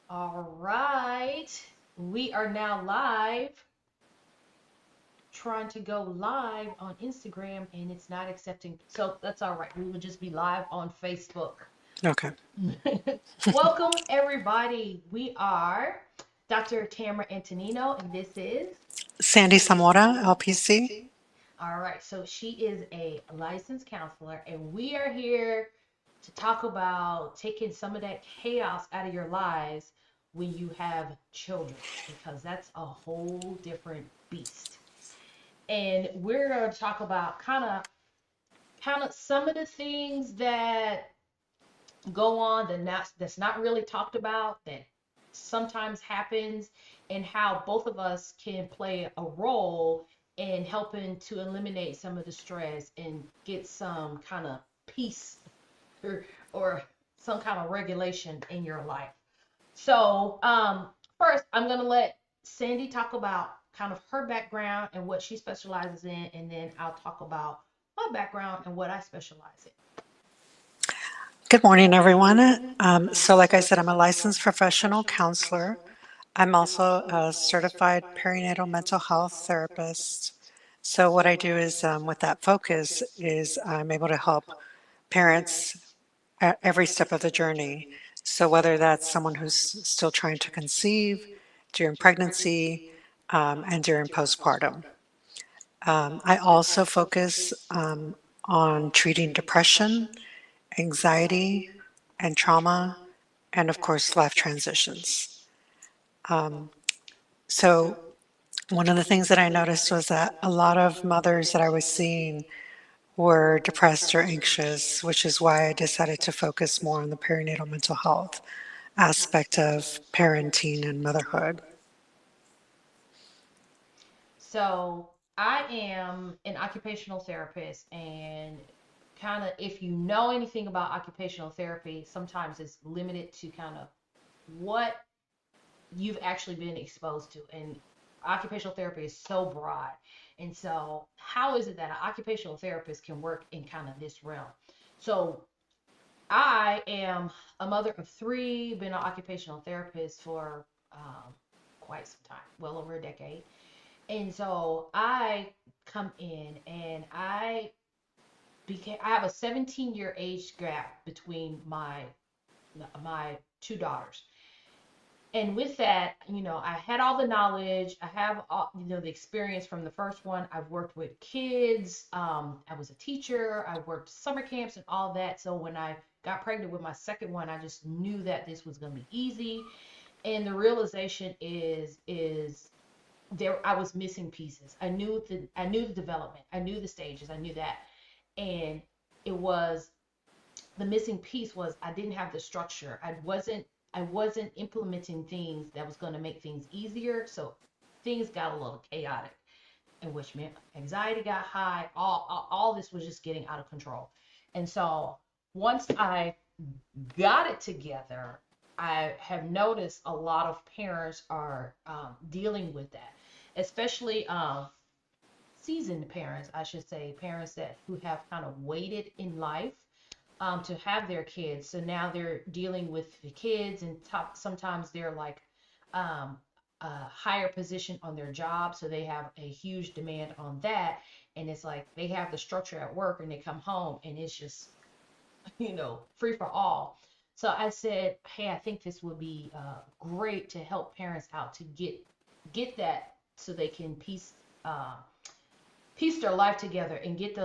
All right. We are now live, trying to go live on Instagram and it's not accepting. So that's all right. We will just be live on Facebook. Okay. Welcome, everybody. We are Dr. Tamara Antonino, and this is. Sandy Zamora, LPC. All right. So she is a licensed counselor, and we are here to talk about taking some of that chaos out of your lives when you have children, because that's a whole different beast. And we're going to talk about kind of some of the things that go on that's not really talked about, that sometimes happens, and how both of us can play a role in helping to eliminate some of the stress and get some kind of peace, or some kind of regulation in your life. So, first, I'm going to let Sandy talk about kind of her background and what she specializes in, and then I'll talk about my background and what I specialize in. Good morning, everyone. Like I said, I'm a licensed professional counselor. I'm also a certified perinatal mental health therapist. So, what I do is, with that focus, is I'm able to help parents at every step of the journey. So, whether that's someone who's still trying to conceive, during pregnancy, and during postpartum. I also focus on treating depression, anxiety, and trauma, and of course, life transitions. Um, so, one of the things that I noticed was that a lot of mothers that I was seeing were depressed or anxious, which is why I decided to focus more on the perinatal mental health aspect of parenting and motherhood. So, I am an occupational therapist, and kind of, if you know anything about occupational therapy, sometimes it's limited to kind of what you've actually been exposed to. And occupational therapy is so broad. And so, how is it that an occupational therapist can work in kind of this realm? So, I am a mother of three, been an occupational therapist for quite some time, well over a decade. And so I come in and I have a 17-year age gap between my two daughters. And with that, I had all the knowledge. I have all, the experience from the first one. I've worked with kids. I was a teacher. I worked summer camps and all that. So when I got pregnant with my second one, I just knew that this was going to be easy. And the realization is there I was missing pieces. I knew the development. I knew the stages. I knew that. And it was the missing piece was I didn't have the structure. I wasn't implementing things that was going to make things easier. So things got a little chaotic, in which meant anxiety got high. All this was just getting out of control. And so once I got it together, I have noticed a lot of parents are dealing with that, especially seasoned parents, I should say, parents that who have kind of waited in life to have their kids. So now they're dealing with the kids, and sometimes they're like a higher position on their job, so they have a huge demand on that. And it's like they have the structure at work, and they come home, and it's just free for all. So I said, hey, I think this would be great to help parents out to get that, so they can piece their life together and get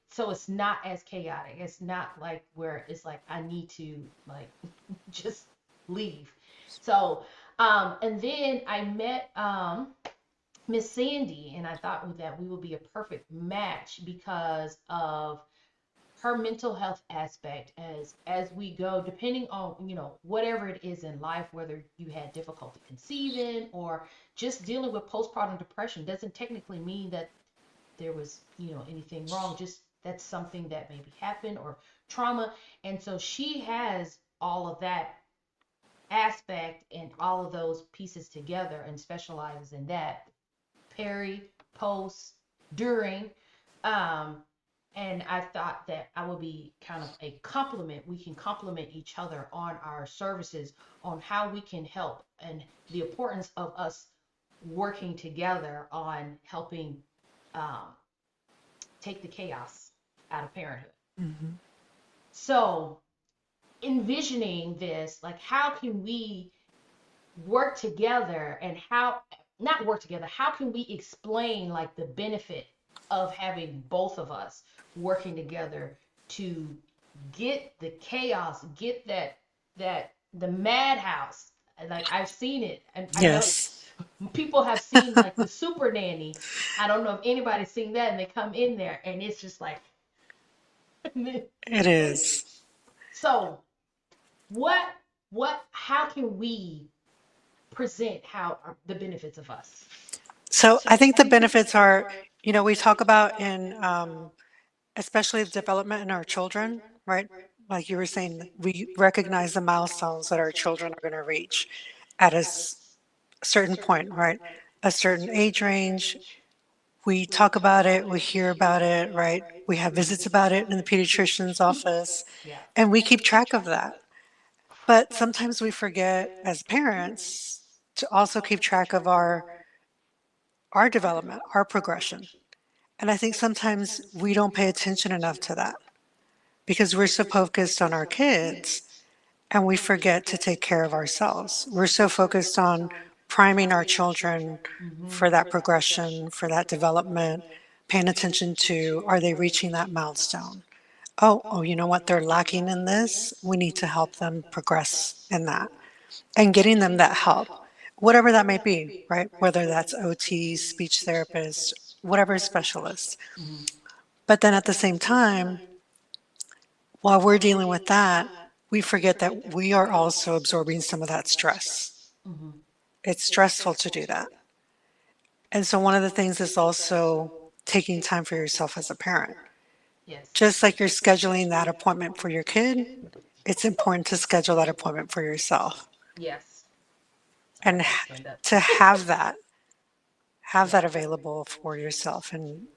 so it's not as chaotic. It's not like where it's like I need to like just leave. So and then I met Miss Sandy, and I thought that we would be a perfect match because of her mental health aspect, as we go, depending on whatever it is in life, whether you had difficulty conceiving or just dealing with postpartum depression, doesn't technically mean that there was anything wrong, just that's something that maybe happened, or trauma. And so she has all of that aspect and all of those pieces together and specializes in that: peri, post, during. um And I thought that I would be kind of a compliment. We can complement each other on our services, on how we can help, and the importance of us working together on helping um, take the chaos out of parenthood. Mhm. So, envisioning this, like, how can we work together and how, not work together, how can we explain like the benefit of having both of us working together to get the chaos, get that the madhouse. Like I've seen it, and I know Yes, people have seen like the super nanny. I don't know if anybody's seen that, and they come in there and it's just like it is. so what how can we present how the benefits of us. So I think the benefits are, we talk about in, especially the development in our children, right? Like you were saying, we recognize the milestones that our children are going to reach at certain point, right? A certain age range. We talk about it, we hear about it, right? We have visits about it in the pediatrician's office, Yeah. and we keep track of that. But sometimes we forget as parents to also keep track of our development, our progression. And I think sometimes we don't pay attention enough to that because we're so focused on our kids and we forget to take care of ourselves. We're so focused on priming our children Mm-hmm. for that progression, for that development, paying attention to are they reaching that milestone? Oh, you know what? They're lacking in this. We need to help them progress in that and getting them that help, whatever that may be, right? Whether that's OT, speech therapist, whatever specialist. Mm-hmm. But then at the same time, while we're dealing with that, we forget that we are also absorbing some of that stress. Mm-hmm. It's stressful to do that. And so one of the things is also taking time for yourself as a parent. Yes. Just like you're scheduling that appointment for your kid, it's important to schedule that appointment for yourself Yes. Sorry, I and had to stand up. to have Yeah. that available for yourself and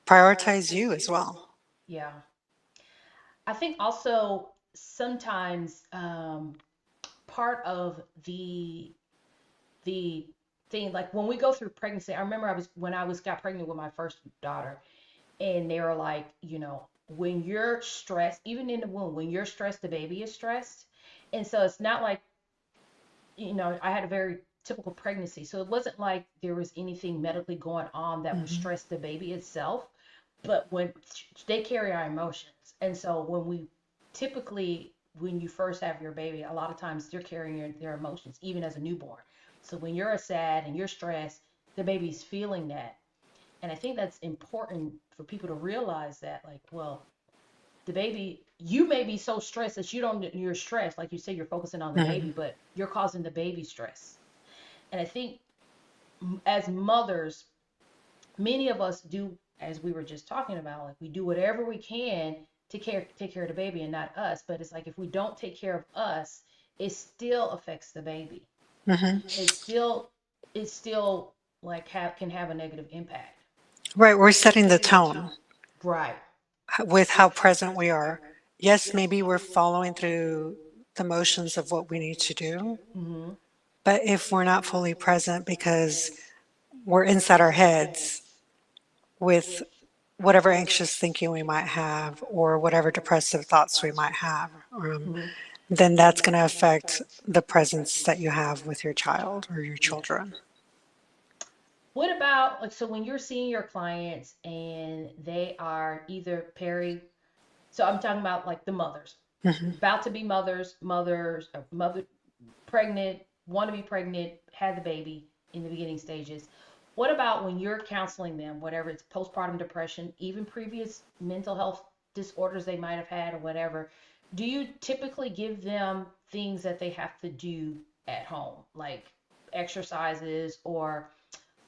prioritize you as well. Yeah. I think also sometimes part of the thing, like when we go through pregnancy, I remember I was when I was got pregnant with my first daughter, and they were like, when you're stressed, even in the womb, when you're stressed, the baby is stressed. And so it's not like, I had a very typical pregnancy. So it wasn't like there was anything medically going on that would Mhm. stress the baby itself. But when they carry our emotions. And so typically, when you first have your baby, a lot of times they're carrying their emotions, even as a newborn. So when you're sad and you're stressed, the baby's feeling that. And I think that's important for people to realize that, like, well, the baby, you may be so stressed that you're stressed, like you say, you're focusing on the Mhm. baby, but you're causing the baby stress. And I think as mothers, many of us do, as we were just talking about, like we do whatever we can to take care of the baby and not us. But it's like if we don't take care of us, it still affects the baby. Mhm. It still like can have a negative impact. Right, we're setting the tone Right. with how present we are. Yes, maybe we're following through the motions of what we need to do, Mm-hmm. but if we're not fully present because we're inside our heads with whatever anxious thinking we might have or whatever depressive thoughts we might have, Mm-hmm. then that's going to affect the presence that you have with your child or your Yeah. children. What about like so when you're seeing your clients and they are either so I'm talking about like the mothers, Mhm. about to be mother pregnant, want to be pregnant, had the baby in the beginning stages. What about when you're counseling them, whatever it's postpartum depression, even previous mental health disorders they might have had or whatever? Do you typically give them things that they have to do at home, like exercises or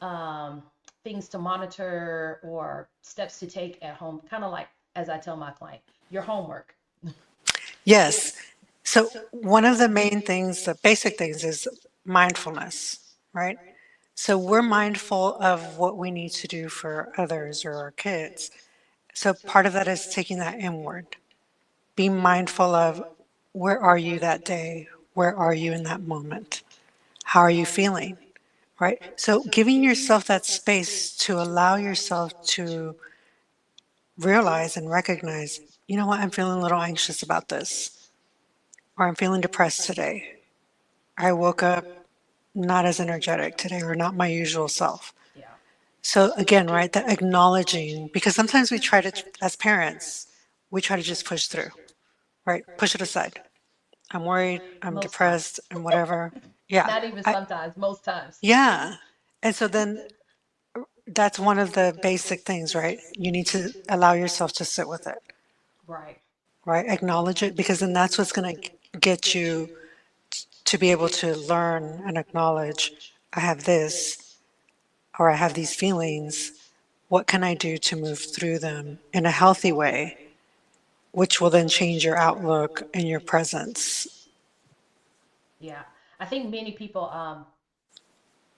um, things to monitor or steps to take at home? Kind of like, as I tell my client, your homework. Yes. So, one of the main things, the basic things, is mindfulness, right? So, we're mindful of what we need to do for others or our kids. So part of that is taking that inward. Be mindful of where are you that day? Where are you in that moment? How are you feeling? Right? So giving yourself that space to allow yourself to realize and recognize, you know what, I'm feeling a little anxious about this, or I'm feeling depressed today. I woke up not as energetic today or not my usual self. Yeah. So again, right, that acknowledging, because sometimes we try to, as parents, we try to just push through, right? Push it aside. I'm worried, I'm Most times. depressed, and whatever. Yeah. Not even I, sometimes, most times. yeah. And so then that's one of the basic things, right? You need to allow yourself to sit with it, Right. right? Acknowledge it, because then that's what's going to get you to be able to learn and acknowledge, I have this, or I have these feelings. What can I do to move through them in a healthy way, which will then change your outlook and your presence? Yeah. I think many people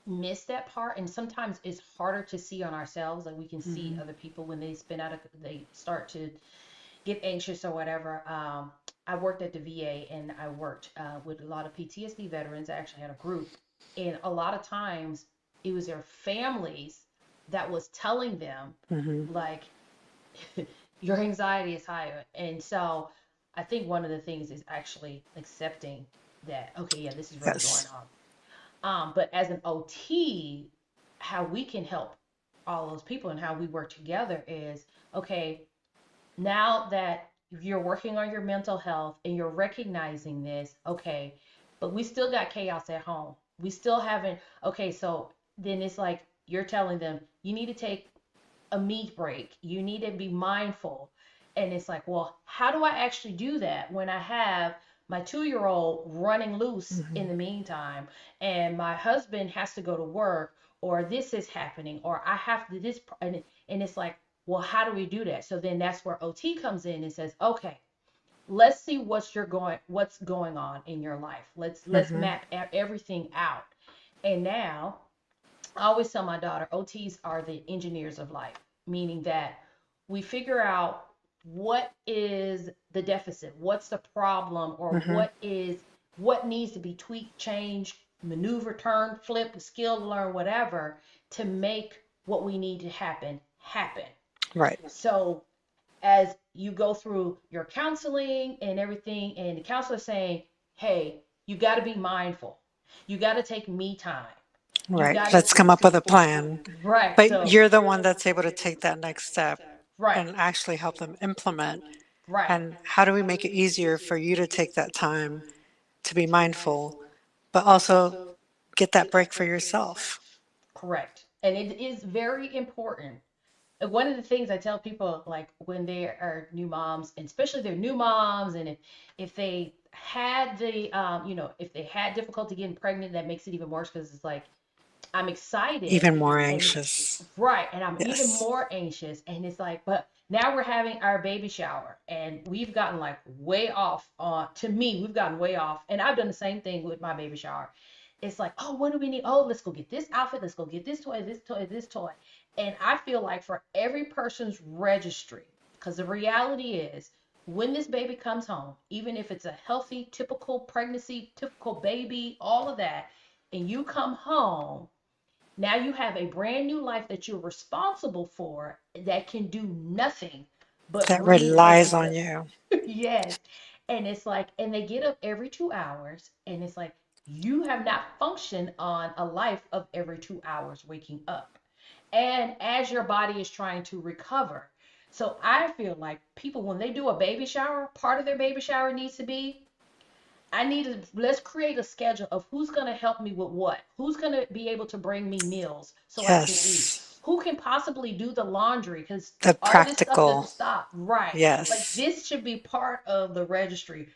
miss that part, and sometimes it's harder to see on ourselves. Like we can see Hmm. other people when they spin out of, they start to get anxious or whatever. I worked at the VA, and I worked with a lot of PTSD veterans. I actually had a group, and a lot of times it was their families that was telling them Hmm. like your anxiety is higher. And so I think one of the things is actually accepting that, okay, yeah, this is really going Yes. on. But as an OT, how we can help all those people and how we work together is, okay, now that you're working on your mental health and you're recognizing this, okay, but we still got chaos at home. We still haven't, okay, so then it's like you're telling them you need to take a meat break. You need to be mindful. And it's like, well, how do I actually do that when I have my 2-year old running loose in Hmm. the meantime, and my husband has to go to work, or this is happening, or I have to this, and it's like, well, how do we do that? So then that's where OT comes in and says, okay, let's see what's going on in your life. Let's Hmm. map everything out. And now I always tell my daughter, OTs are the engineers of life, meaning that we figure out what is the deficit, what's the problem, or Hmm. what needs to be tweaked, changed, maneuver, turn, flip, skill, learn, whatever, to make what we need to happen. Right. So as you go through your counseling and everything, and the counselor saying, hey, you got to be mindful. You got to take me time. You Right. got to, Let's come up with a plan. right. But So, you're the one that's able to take that next step right, and actually help them implement. right. And how do we make it easier for you to take that time to be mindful, but also get that break for yourself? Correct. And it is very important. And one of the things I tell people, like when they are new moms, and especially they're new moms, and if they had the, if they had difficulty getting pregnant, that makes it even worse because it's like I'm excited Even more and anxious. right, and I'm even Yes. more anxious, and it's like, but now we're having our baby shower, and we've gotten like way off on, to me, we've gotten way off, and I've done the same thing with my baby shower. It's like, oh, what do we need? Oh, let's go get this outfit, let's go get this toy, this toy, this toy. And I feel like for every person's registry, because the reality is when this baby comes home, even if it's a healthy, typical pregnancy, typical baby, all of that, and you come home, now you have a brand new life that you're responsible for that can do nothing but That breathe and relies eat on the you. yes. And it's like, and they get up every 2 hours, and it's like you have not functioned on a life of every 2 hours waking up. And as your body is trying to recover. So I feel like people, when they do a baby shower, part of their baby shower needs to be, I need to, let's create a schedule of who's going to help me with what. Who's going to be able to bring me meals so I can eat? Yes. Who can possibly do the laundry? Because The all of this stuff doesn't practical. stop. Right. Like Yes. this should be part of the registry.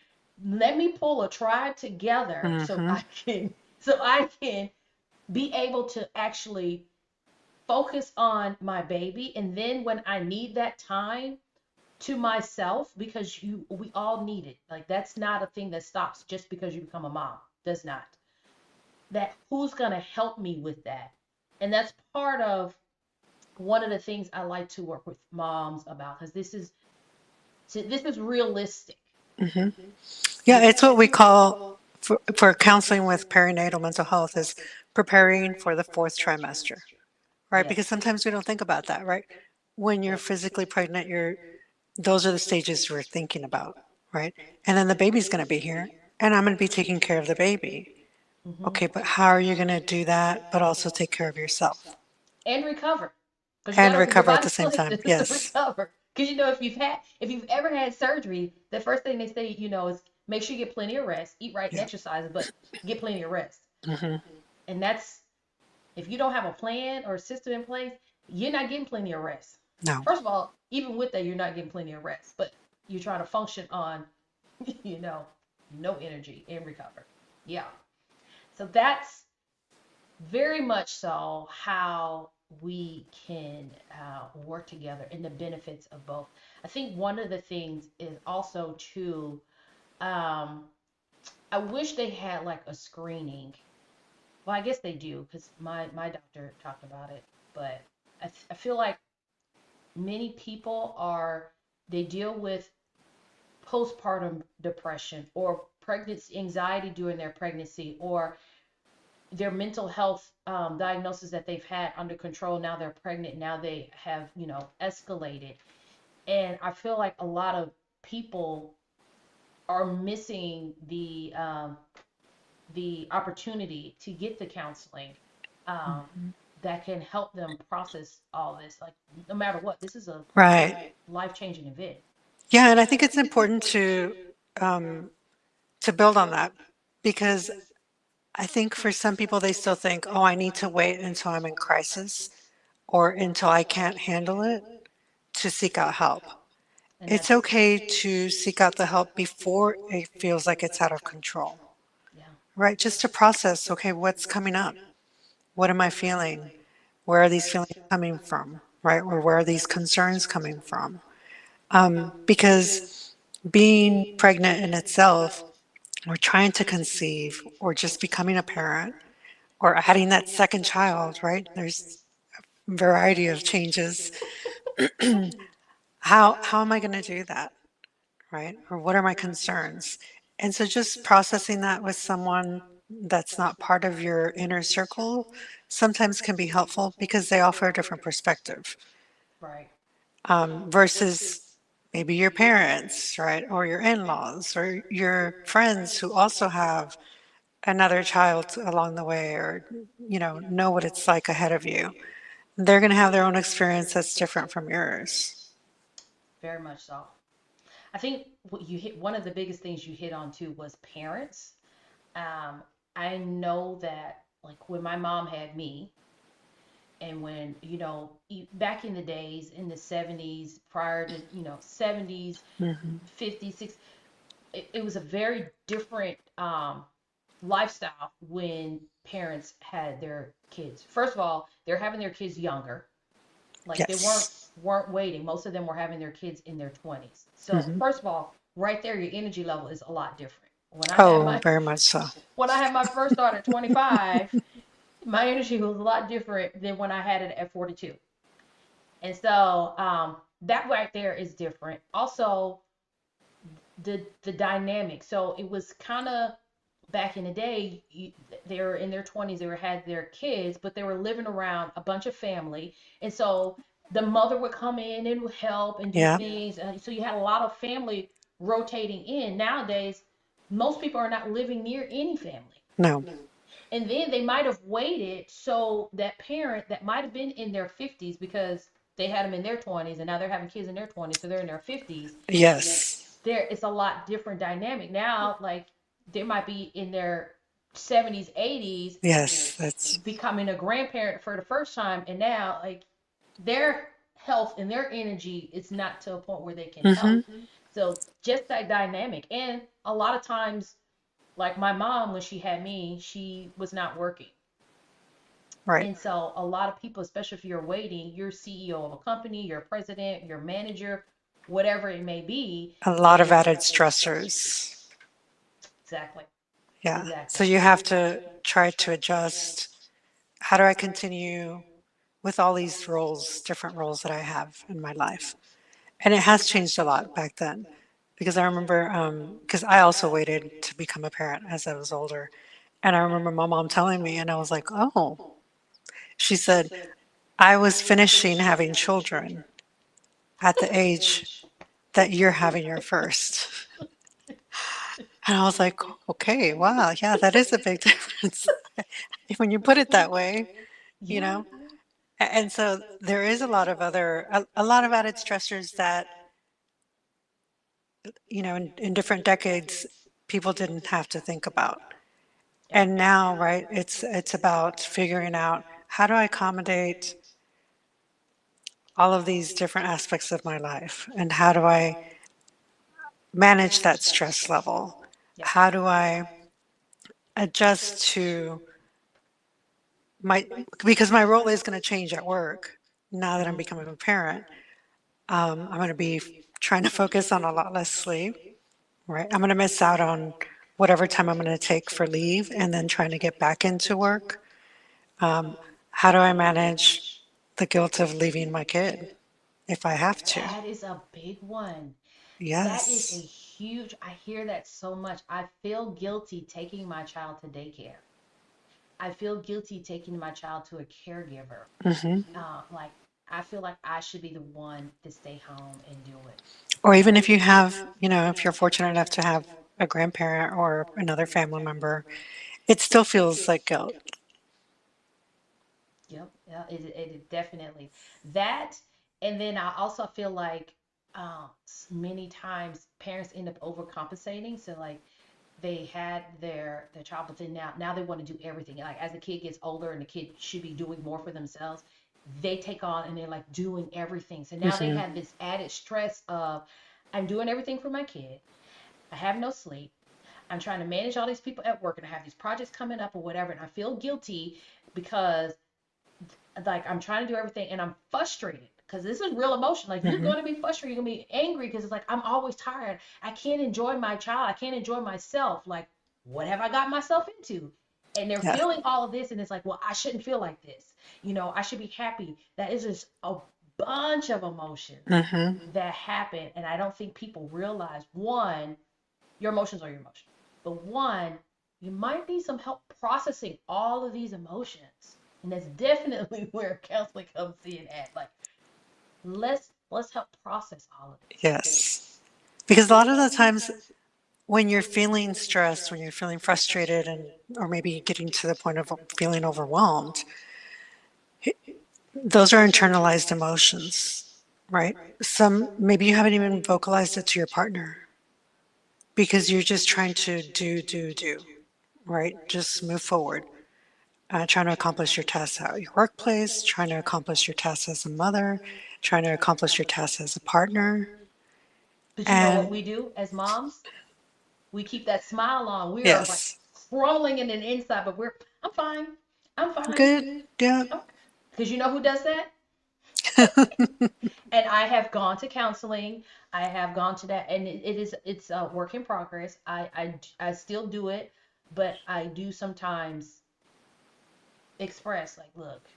Let me pull a tribe together so Hmm. I can be able to actually focus on my baby, and then when I need that time to myself, because we all need it. Like that's not a thing that stops just because you become a mom. Does not. That who's gonna help me with that? And that's part of one of the things I like to work with moms about, because this is realistic. Hmm. Yeah, This, it's what we call for counseling with perinatal mental health is preparing for the fourth trimester, right? Because yes, sometimes we don't think about that, right? When you're physically pregnant, those are the stages we're thinking about, right? And then the baby's going to be here, and I'm going to be taking care of the baby. hmm Okay, but how are you going to do that, but also take care of yourself and recover, because you and gotta, your recover at the body still same has time? to Yes. recover. Because if you've ever had surgery, the first thing they say, is make sure you get plenty of rest, eat right and Yeah. exercise, but get plenty of rest. Hmm. And that's, if you don't have a plan or a system in place, you're not getting plenty of rest. No. First of all, even with that, you're not getting plenty of rest, but you're trying to function on, you know, no energy and recover. Yeah. So that's very much so how we can work together and the benefits of both. I think one of the things is also too, um, I wish they had like a screening. Well, I guess they do because my doctor talked about it, but I feel like many people are, they deal with postpartum depression or pregnancy anxiety during their pregnancy, or their mental health diagnosis that they've had under control. Now they're pregnant. Now they have, escalated. And I feel like a lot of people are missing the opportunity to get the counseling um, that can help them process all this. Like, no matter what, this is a Right. life changing event. Yeah, and I think it's important um, to build on that because I think for some people they still think, oh, I need to wait until I'm in crisis or until I can't handle it to seek out help. And It's that's, okay to seek out the help before it feels like it's out of control, yeah, right? Just to process, okay, what's coming up? What am I feeling? Where are these feelings coming from, right? Or where are these concerns coming from? Because being pregnant in itself, or trying to conceive, or just becoming a parent, or adding that second child, right? There's a variety of changes. How am I going to do that, right? Or what are my concerns? And so just processing that with someone that's not part of your inner circle sometimes can be helpful because they offer a different perspective right. versus maybe your parents, right? Or your in-laws or your friends who also have another child along the way or, know what it's like ahead of you. They're going to have their own experience that's different from yours. Very much so. I think what you hit, one of the biggest things you hit on too was parents. Um, I know that like when my mom had me, and when, back in the days in the 70s, prior to, 70s, Hmm. 50s, 60s, it was a very different lifestyle when parents had their kids. First of all, they're having their kids younger. Like, they weren't Yes. weren't waiting. Most of them were having their kids in their 20s. So Hmm. first of all, right there, your energy level is a lot different. Oh, very much so. When I had my first daughter at 25, my energy was a lot different than when I had it at 42. And so that right there is different. Also, the dynamic. So it was kind of, back in the day, they were in their 20s, had their kids, but they were living around a bunch of family. And so the mother would come in and would help and do Yeah. things. So you had a lot of family rotating in. Nowadays, most people are not living near any family. No. And then they might have waited, so that parent that might have been in their 50s, because they had them in their 20s and now they're having kids in their 20s, so they're in their 50s. Yes. There is a lot different dynamic now. Like, they might be in their 70s, 80s, Yes. That's. becoming a grandparent for the first time, and now, like, their health and their energy is not to a point where they can Hmm. help. So just that dynamic. And a lot of times, like my mom, when she had me, she was not working. Right. And so a lot of people, especially if you're waiting, you're CEO of a company, you're president, you're manager, whatever it may be. A lot of added stressors. Exactly. Yeah. So Exactly. you have to try to adjust. How do I continue with all these roles, different roles that I have in my life. And it has changed a lot back then because I remember, because I also waited to become a parent as I was older. And I remember my mom telling me, and I was like, oh, she said, I was finishing having children at the age that you're having your first. And I was like, okay, wow, yeah, that is a big difference when you put it that way, you Yeah. know? And so there is a lot of a lot of added stressors that, in different decades, people didn't have to think about. Yeah. And now, right, it's about figuring out how do I accommodate all of these different aspects of my life and how do I manage that stress level? Yep. How do I adjust to my because my role is going to change at work now that I'm becoming a parent. I'm going to be trying to focus on a lot less sleep, right? I'm going to miss out on whatever time I'm going to take for leave and then trying to get back into work. Um, how do I manage the guilt of leaving my kid if I have to? That is a big one. That is a Yes. huge, I hear that so much. I feel guilty taking my child to daycare. I feel guilty taking my child to a caregiver. Hmm. Like, I feel like I should be the one to stay home and do it. Or even if you have, if you're fortunate enough to have a grandparent or another family member, it still feels like guilt. Yep, yeah, it definitely that, and then I also feel like many times parents end up overcompensating. So like they had their child, but then now they want to do everything. Like as the kid gets older and the kid should be doing more for themselves, they take on and they're like doing everything. So now they Hmm. have this added stress of I'm doing everything for my kid. I have no sleep. I'm trying to manage all these people at work and I have these projects coming up or whatever, and I feel guilty because like I'm trying to do everything and I'm frustrated because this is real emotion. Like you're Hmm. going to be frustrated, you're going to be angry because it's like I'm always tired. I can't enjoy my child. I can't enjoy myself. Like what have I got myself into? And they're Yeah. feeling all of this and it's like, well, I shouldn't feel like this. I should be happy. That is just a bunch of emotions Hmm. that happen, and I don't think people realize one, your emotions are your emotions. But one, you might need some help processing all of these emotions. And that's definitely where counseling comes in at. Like, let's help process all of this. Yes. Because a lot of the times when you're feeling stressed, when you're feeling frustrated and or maybe getting to the point of feeling overwhelmed, those are internalized emotions, right? Some maybe you haven't even vocalized it to your partner because you're just trying to do, right? Just move forward. Trying to accomplish your tasks at your workplace, trying to accomplish your tasks as a mother, trying to accomplish your tasks as a partner. But you know what And we do as moms? We keep that smile on. We are like yes, crawling in an inside, but I'm fine. I'm fine. good. Yeah. Because you know who does that? And I have gone to counseling. I have gone to that, and it's a work in progress. I still do it, but I do sometimes express like, look,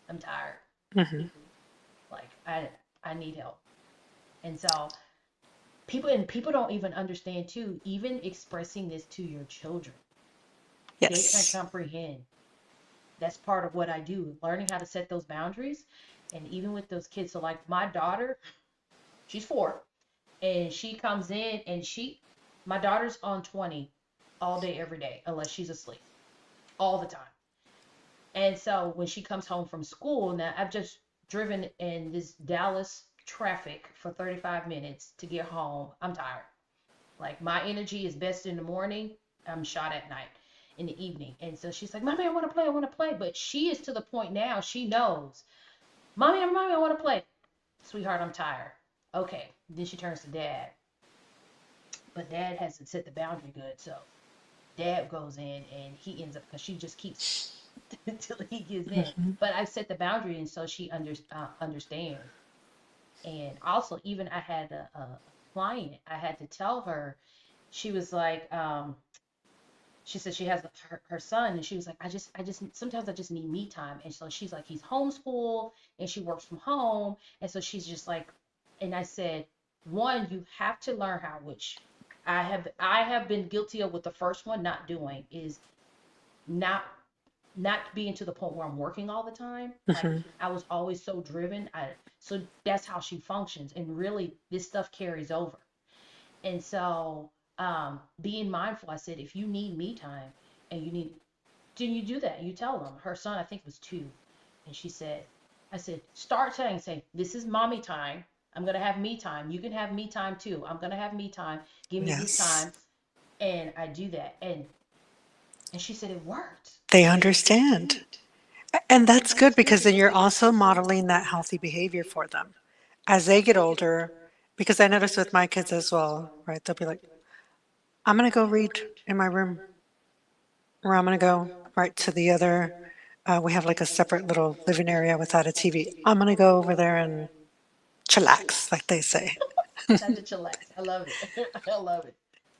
I'm tired. Hmm. Like I need help. And so people don't even understand too. Even expressing this to your children, they can Yes. comprehend. That's part of what I do, learning how to set those boundaries. And even with those kids, so like my daughter, she's 4, and she comes in and my daughter's on 20 all day every day unless she's asleep all the time. And so when she comes home from school, now I've just driven in this Dallas traffic for 35 minutes to get home. I'm tired. Like my energy is best in the morning. I'm shot at night in the evening. And so she's like, Mommy, I want to play. I want to play. But she is to the point now, she knows, Mommy, I want to play. Sweetheart, I'm tired. Okay. Then she turns to Dad. But Dad hasn't set the boundary good. So Dad goes in and he ends up, because she just keeps until he gives in. Hmm. But I set the boundary, and so she understands. And also, even I had a client, I had to tell her, she was like, she said she has her son, and she was like, I just sometimes I just need me time. And so she's like, he's homeschooled and she works from home. And so she's just like, and I said, one, you have to learn how, which I have been guilty of with the first one not doing, is not not being to the point where I'm working all the time. Like Hmm. I was always so driven. So that's how she functions. And really this stuff carries over. And so being mindful, I said, if you need me time and you need, then you do that. You tell them. Her son, I think, was 2. And she said, I said, start saying, say, this is mommy time. I'm going to have me time. You can have me time too. I'm going to have me time. Give me this Yes. time. And I do that. And she said it worked. They understand. And that's good because then you're also modeling that healthy behavior for them as they get older. Because I notice with my kids as well, right? They'll be like, I'm going to go read in my room, or I'm going to go right to the other. We have like a separate little living area without a TV. I'm going to go over there and chillax, like they say. Time to chillax. I love it. I love it.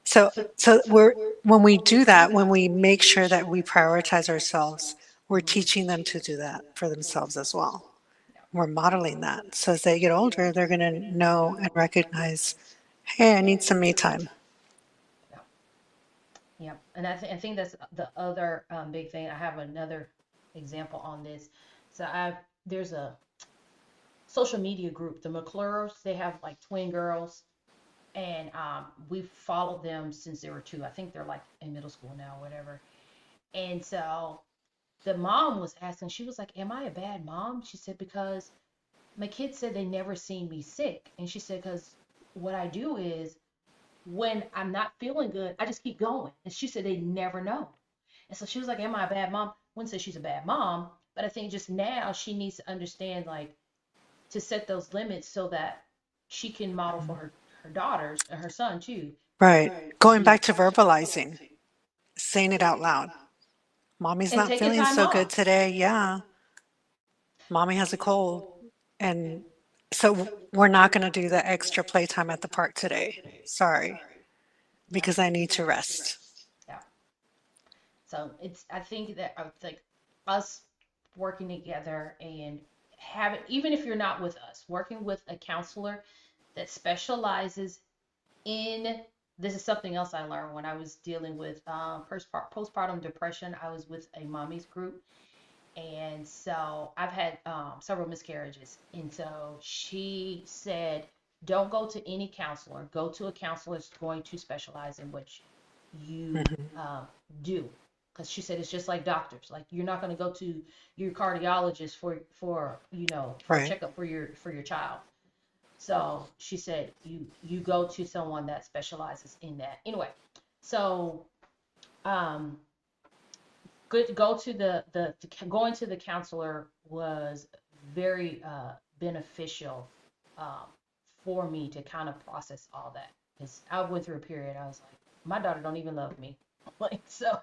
So, so we're when we do that, when we make sure that we prioritize ourselves, we're Mhm. teaching them to do that for themselves as well. Yeah. We're modeling that. So as they get older, they're going to know and recognize, hey, I need some me time. Yeah. Yeah. And I think that's the other big thing. I have another example on this. So there's a social media group, the McClures. They have like twin girls, and we've followed them since they were 2. I think they're like in middle school now, whatever. And so the mom was asking, she was like, "Am I a bad mom?" She said, "Because my kids said they never seen me sick," and she said, "Because what I do is when I'm not feeling good, I just keep going." And she said they never know. And so she was like, "Am I a bad mom?" I wouldn't say she's a bad mom, but I think just now she needs to understand, like, to set those limits so that she can model for her daughters and her son too. Right. Going back to verbalizing, saying it out loud. Mommy's And not taking feeling time so good off. today. Yeah. Mommy has a cold. And so we're not going to do the extra playtime at the park today. Sorry, Yeah. because I need to rest. Yeah. So it's, I think that it's like us working together and having, even if you're not with us, working with a counselor that specializes in, this is something else I learned when I was dealing with postpartum depression. I was with a mommy's group. And so I've had several miscarriages. And so she said, don't go to any counselor. Go to a counselor that's going to specialize in what you Mhm. do. Because she said it's just like doctors. Like you're not going to go to your cardiologist for a Right. checkup for your child. So she said you go to someone that specializes in that. Anyway, so um, good go to going to the counselor was very beneficial um, for me to kind of process all that, because I went through a period I was like, my daughter don't even love me. Like, so,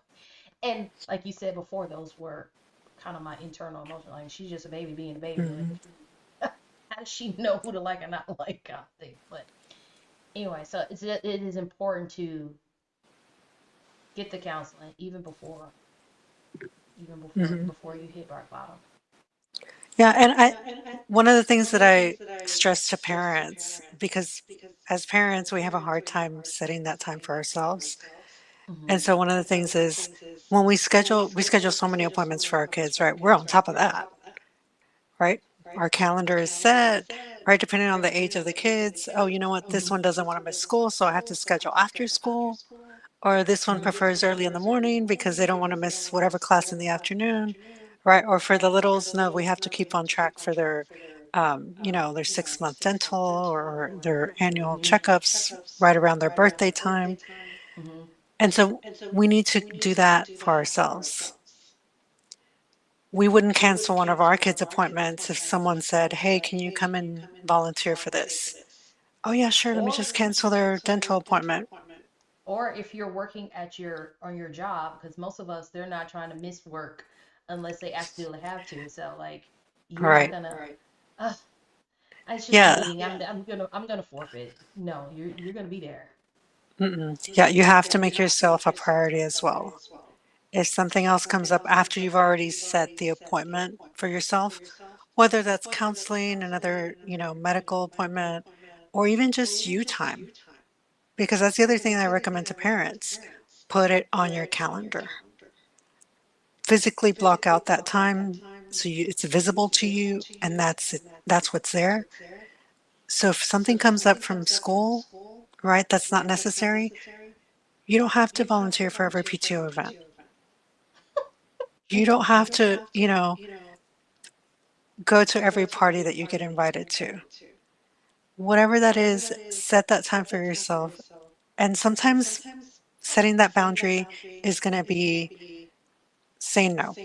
and like you said before, those were kind of my internal emotion, like she's just a baby being a baby, like Mhm. how does she know who to like and not like, kind of thing. But anyway, so it is important to get the counseling Mhm. before you hit rock bottom. Yeah, and one of the things that I stress to parents, because as parents, we have a hard time setting that time for ourselves. And Hmm. so one of the things is when we schedule so many appointments for our kids, right? We're on top of that, right? Our calendar is set, right? Depending on the age of the kids. Oh, you know what? This one doesn't want to miss school, so I have to schedule after school. Or this one prefers early in the morning because they don't want to miss whatever class in the afternoon, right? Or for the littles, no, we have to keep on track for their, their 6 month dental or their annual Hmm. checkups right around their birthday time. Hmm. And so we need to do that for ourselves. We wouldn't cancel one of our kids' appointments if someone said, hey, can you come and volunteer for this? Oh, yeah, sure. Let me just cancel their dental appointment. Or if you're working at your on your job, because most of us, they're not trying to miss work unless they absolutely have to. So like you're not Right. gonna, uh, it's just a Yeah. meeting. I'm gonna forfeit. No, you're gonna be there. Mm-mm. Yeah, you have to make yourself a priority as well. If something else comes up after you've already set the appointment for yourself, whether that's counseling, another, medical appointment, or even just you time, because that's the other thing I recommend to parents. Put it on your calendar. Physically block out that time so it's visible to you and that's it. That's what's there. So if something comes up from school, right, that's not necessary, you don't have to volunteer for every PTO event. You don't have to, go to every party that you get invited to. Whatever that is, set that time for yourself. And sometimes setting that boundary is going to be saying no,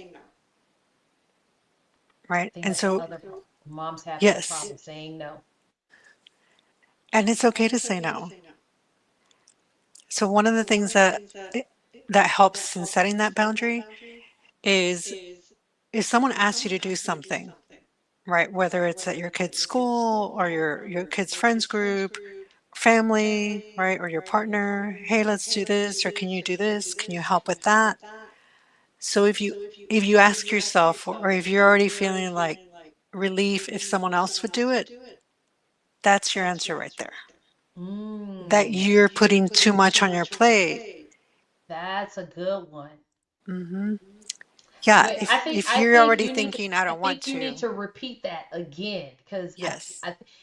I right? think And that's the so, other moms have that yes, problem saying no. and it's okay to say no. So one of the things that helps in setting that boundary is if someone asks you to do something, right? Whether it's at your kid's school or your kid's friends group, family, right? Or your partner, hey, let's do this, or can you do this? Can you help with that? So if you ask yourself, or if you're already feeling like relief if someone else would do it, that's your answer right there. That Mm, you're putting too much on your plate. that's a good one. Hmm. Yeah, Wait, if I you're think already you need to thinking, I I don't want think you need to, to repeat that again because yes.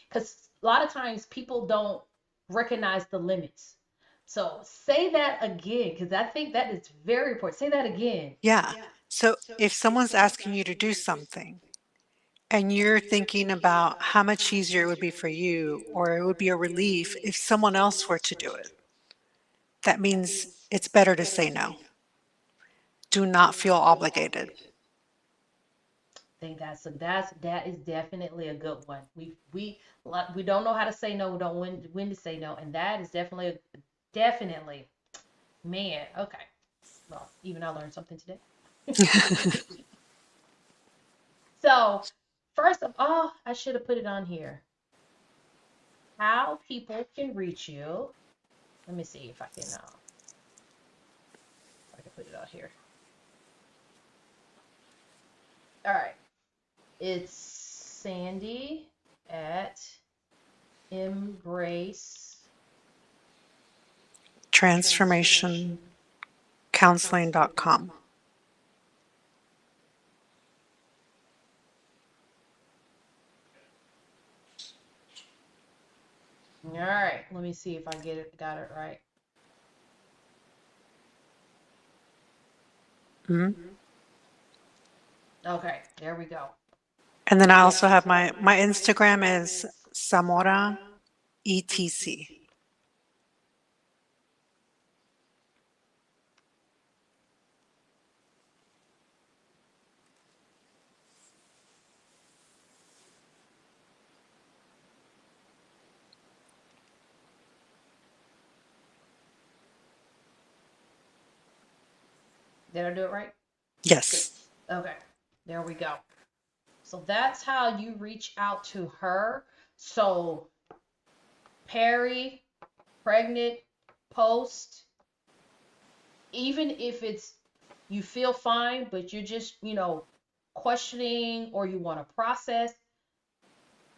because a lot of times people don't recognize the limits. So say that again because I think that is very important. Say that again. Yeah. So if someone's asking you to do something and you're thinking about how much easier it would be for you, or it would be a relief if someone else were to do it, that means it's better to say no. Do not feel obligated. I think that is definitely a good one. We don't know how to say no. We don't when to say no, and that is definitely man. Okay, well, even I learned something today. So, first of all, I should have put it on here. How people can reach you. Let me see if I can put it on here. All right. It's Sandy at Embrace Transformationcounseling.com. All right. Let me see if I got it right. Mhm. Okay, there we go. And then I also have my Instagram is Samora ETC. Did I do it right? Yes. Okay, there we go. So that's how you reach out to her. So Perry, pregnant, post, even if it's you feel fine, but you're just, questioning or you want to process,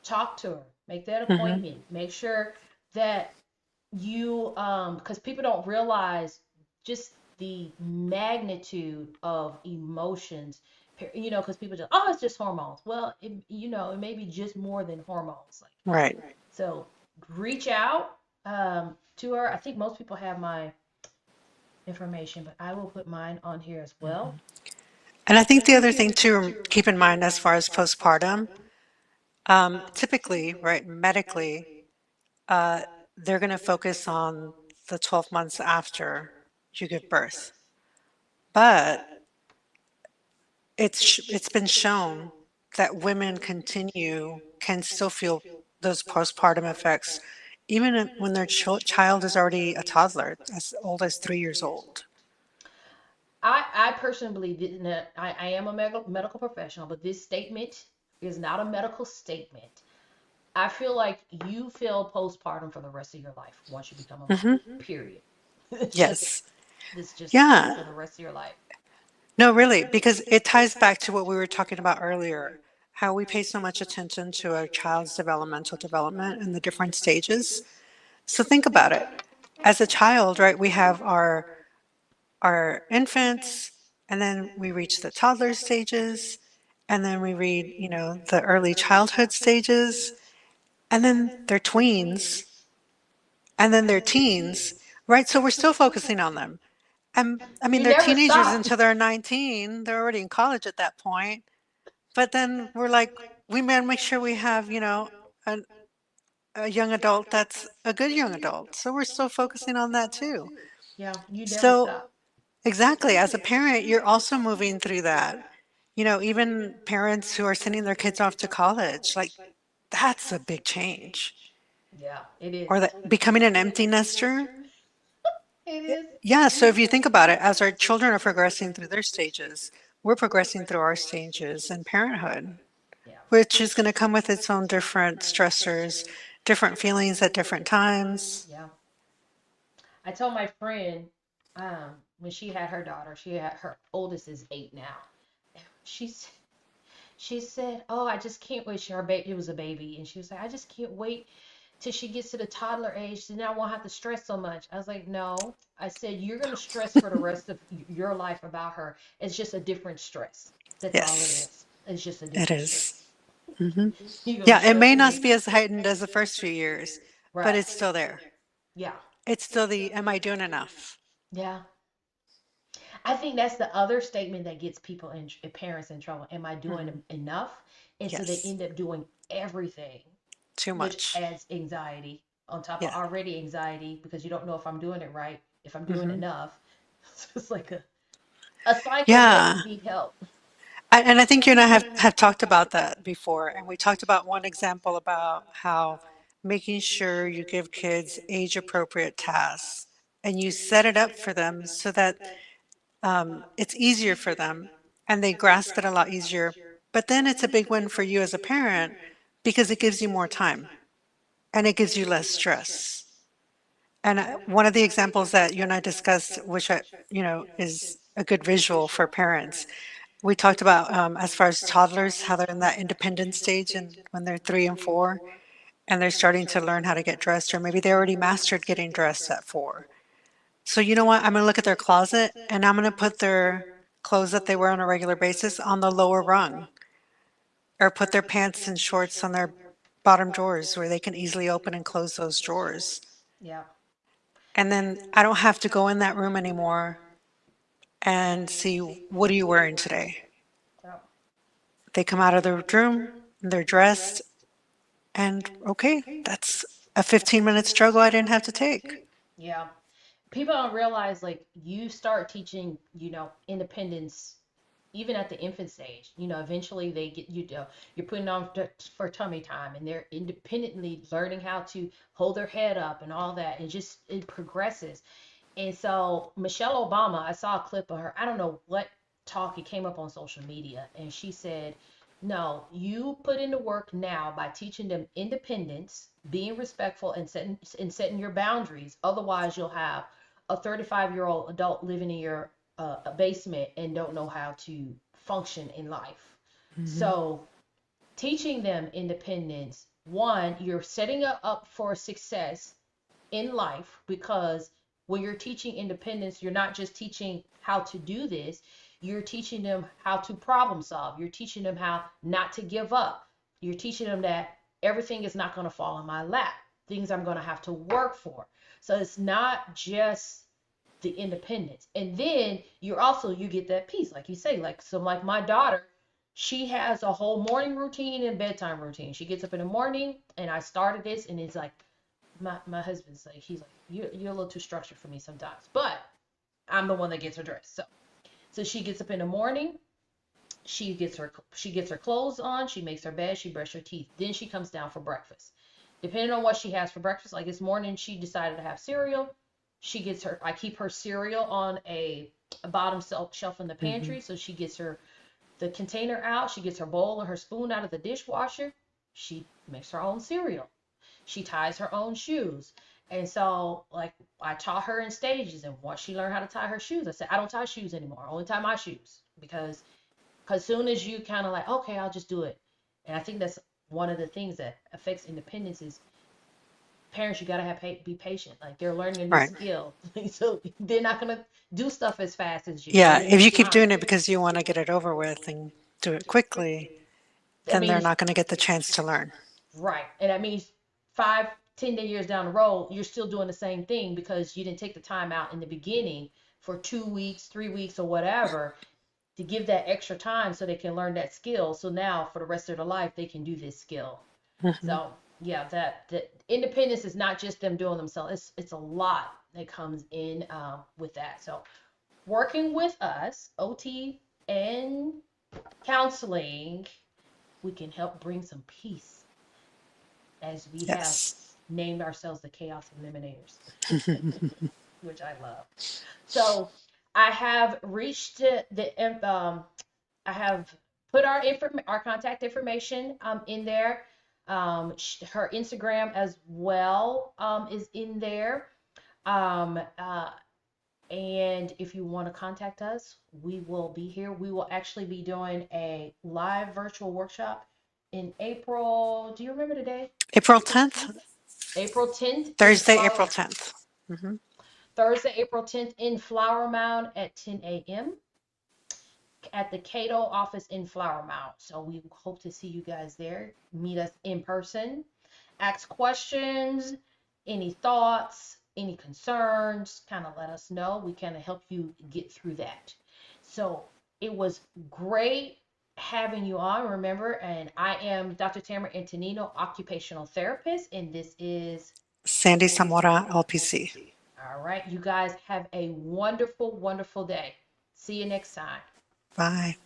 talk to her. Make that Hmm. appointment. Make sure that you because people don't realize just the magnitude of emotions, because people just, oh, it's just hormones. Well, it may be just more than hormones. Like, Right. so reach out to her. I think most people have my information, but I will put mine on here as well. And I think the other thing to keep in mind as far as postpartum, typically, right, medically, uh, they're going to focus on the 12 months after you give birth. But it's been shown that women can still feel those postpartum effects even when their child is already a toddler, as old as 3 years old. I personally believe that I am a medical professional, but this statement is not a medical statement. I feel like you feel postpartum for the rest of your life once you become a mom. Hmm. Period. It's just Yes. it's just Yeah. for the rest of your life. No, really, because it ties back to what we were talking about earlier, how we pay so much attention to a child's developmental development and the different stages. So think about it. As a child, right, we have our infants, and then we reach the toddler stages, and then we read, the early childhood stages, and then they're tweens, and then they're teens, right? So we're still focusing on them. I mean, You they're never teenagers stop. until they're 19. They're already in college at that point. But then we're like, we better make sure we have, a, a young adult that's a good young adult. So we're still focusing on that too. Yeah, you never So, stop. exactly, as a parent, you're also moving through that. Even parents who are sending their kids off to college, like, that's a big change. Yeah, it is. Or that becoming an empty nester. It is. Yeah, so if you think about it, as our children are progressing through their stages, we're progressing through our stages in parenthood, Yeah. which is going to come with its own different stressors, different feelings at different times. Yeah. I told my friend, when she had her daughter, she had her oldest is 8 now. She's she said, "Oh, I just can't wait." Her baby, it was a baby, and she was like, "I just can't wait till she gets to the toddler age, then I won't have to stress so much." I was like, "No." I said, "You're gonna stress for the rest of your life about her. It's just a different stress. That's all it Yes, is. It's just a it different is. stress. Hmm. You're gonna Yeah, it stress may for not me." be as heightened as the first few years, but Right. it's still there. Yeah. It's still the, am I doing enough? Yeah. I think that's the other statement that gets people in parents in trouble. Am I doing Hmm. enough? And so they Yes, end up doing everything, too which much. adds anxiety on top of Yeah. already anxiety because you don't know if I'm doing it right, if I'm doing Hmm. enough. So it's like a cycle that Yeah. need help. And I think you and I have talked about that before. And we talked about one example about how making sure you give kids age appropriate tasks and you set it up for them so that it's easier for them and they grasp it a lot easier. But then it's a big win for you as a parent because it gives you more time and it gives you less stress. And one of the examples that you and I discussed, which is a good visual for parents, we talked about as far as toddlers, how they're in that independent stage and when they're 3 and 4, and they're starting to learn how to get dressed, or maybe they already mastered getting dressed at 4. So you know what? I'm going to look at their closet and I'm going to put their clothes that they wear on a regular basis on the lower rung, or put their pants and shorts on their bottom drawers where they can easily open and close those drawers. Yeah. And then I don't have to go in that room anymore and see, what are you wearing today? Yeah. They come out of the room, they're dressed, and okay, that's a 15-minute struggle I didn't have to take. Yeah. People don't realize like you start teaching, independence even at the infant stage. Eventually they get you're putting on for tummy time and they're independently learning how to hold their head up and all that. And just it progresses. And so Michelle Obama, I saw a clip of her. I don't know what talk it came up on social media, and she said, "No, you put into work now by teaching them independence, being respectful, and setting your boundaries. Otherwise, you'll have a 35-year-old adult living in your basement and don't know how to function in life." Hmm. So teaching them independence, one, you're setting up for success in life because when you're teaching independence, you're not just teaching how to do this, you're teaching them how to problem solve. You're teaching them how not to give up. You're teaching them that everything is not going to fall in my lap, things I'm going to have to work for. So it's not just the independence. And then you get that peace, like you say, like my daughter, she has a whole morning routine and bedtime routine. She gets up in the morning and I started this and it's like my husband's like, he's like, you're a little too structured for me sometimes, but I'm the one that gets her dressed. So she gets up in the morning, she gets her clothes on, she makes her bed, she brushes her teeth, then she comes down for breakfast. Depending on what she has for breakfast, like this morning she decided to have cereal. I keep her cereal on a bottom shelf in the Hmm. pantry, so she gets her the container out, she gets her bowl and her spoon out of the dishwasher. She makes her own cereal. She ties her own shoes. And so, like, I taught her in stages. And once she learned how to tie her shoes, I said, I don't tie shoes anymore. I only tie my shoes. Because as soon as you kind of like, okay, I'll just do it. And I think that's one of the things that affects independence is parents, you got to be patient. Like, they're learning a new Right. skill. So they're not going to do stuff as fast as you. So Yeah, it if you takes keep time. doing it because you want to get it over with and do it quickly, That then they're means not going to get the chance to learn. right. And that means 5, 10 years down the road, you're still doing the same thing because you didn't take the time out in the beginning for 2 weeks, 3 weeks, or whatever to give that extra time so they can learn that skill. So now for the rest of their life, they can do this skill. Hmm. So yeah, that independence is not just them doing themselves. It's a lot that comes in with that. So working with us, OT and counseling, we can help bring some peace as we have Yes. named ourselves the Chaos Eliminators, which I love. So I have reached I have put our contact information in there. Her Instagram as well is in there. Um, uh, and if you want to contact us, we will be here. We will actually be doing a live virtual workshop in April. Do you remember the day? April 10th, April 10th in Thursday, April Flower, 10th. Hmm. Thursday, April 10th in Flower Mound at 10 a.m. at the Cato office in Flower Mound. So we hope to see you guys there. Meet us in person. Ask questions, any thoughts, any concerns, kind of let us know. We kind of help you get through that. So it was great having you on. Remember, and I am Dr. Tamara Antonino, occupational therapist, and this is Sandy Zamora, LPC. all right. You guys have a wonderful, wonderful day. See you next time. Bye.